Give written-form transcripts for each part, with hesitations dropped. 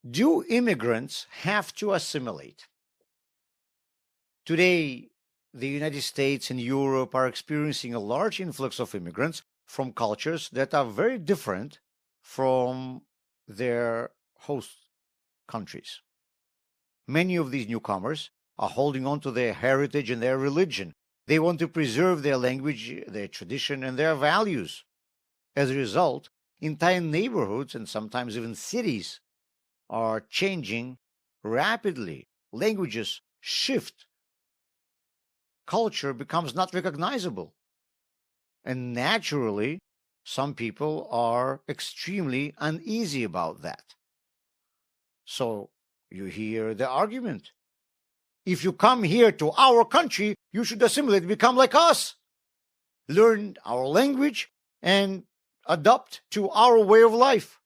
Do immigrants have to assimilate? Today, the United States and Europe are experiencing a large influx of immigrants from cultures that are very different from their host countries. Many of these newcomers are holding on to their heritage and their religion. They want to preserve their language, their tradition, and their values. As a result, entire neighborhoods and sometimes even cities are changing rapidly. Languages shift. Culture becomes not recognizable. And naturally, some people are extremely uneasy about that. So you hear the argument. If you come here to our country, you should assimilate, become like us. Learn our language and adopt to our way of life.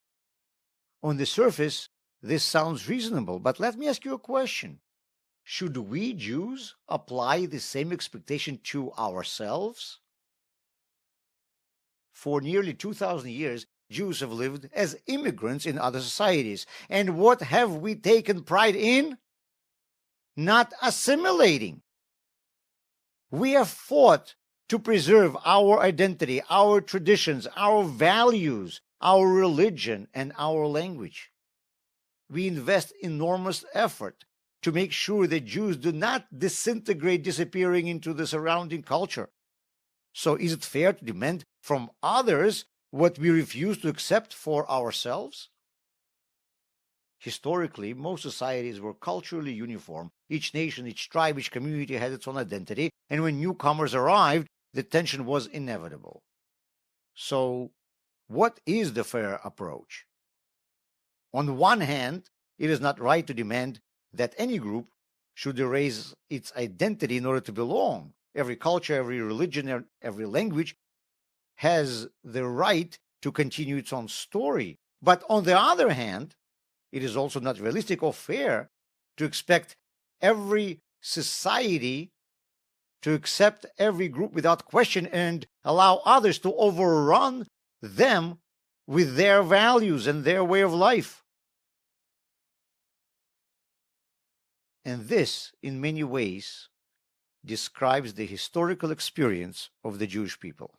On the surface, this sounds reasonable, but let me ask you a question. Should we Jews apply the same expectation to ourselves? For nearly 2,000 years, Jews have lived as immigrants in other societies. And what have we taken pride in? Not assimilating. We have fought to preserve our identity, our traditions, our values, our religion, and our language. We invest enormous effort to make sure that Jews do not disintegrate, disappearing into the surrounding culture. So is it fair to demand from others what we refuse to accept for ourselves? Historically, most societies were culturally uniform. Each nation, each tribe, each community had its own identity, and when newcomers arrived, the tension was inevitable. So, what is the fair approach? On the one hand, it is not right to demand that any group should erase its identity in order to belong. Every culture, every religion, every language has the right to continue its own story. But on the other hand, it is also not realistic or fair to expect every society to accept every group without question and allow others to overrun them with their values and their way of life. And this, in many ways, describes the historical experience of the Jewish people.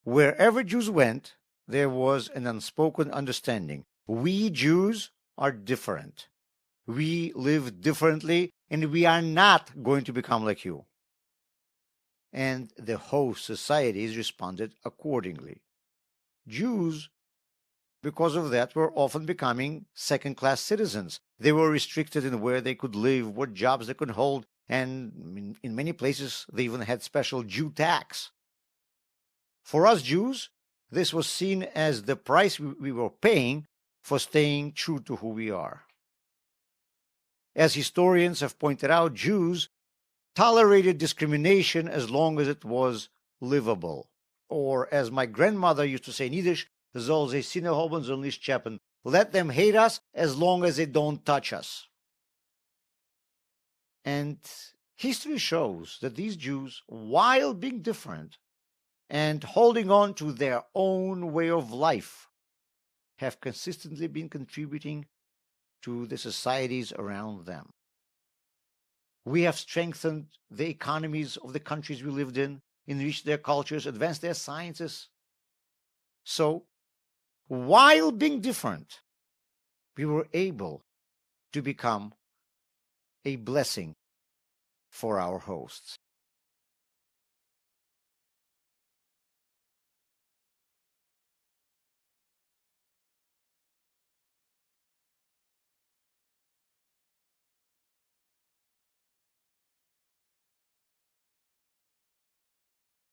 Wherever Jews went, there was an unspoken understanding. We Jews are different. We live differently, and we are not going to become like you. And the host societies responded accordingly. Jews, because of that, were often becoming second-class citizens. They were restricted in where they could live, what jobs they could hold, and in many places they even had special Jew tax. For us Jews, this was seen as the price we were paying for staying true to who we are. As historians have pointed out, Jews tolerated discrimination as long as it was livable. Or, as my grandmother used to say in Yiddish, soll sie Sinne haben, soll nicht scheppen. Let them hate us as long as they don't touch us. And history shows that these Jews, while being different and holding on to their own way of life, have consistently been contributing to the societies around them. We have strengthened the economies of the countries we lived in, enriched their cultures, advanced their sciences. So, while being different, we were able to become a blessing for our hosts.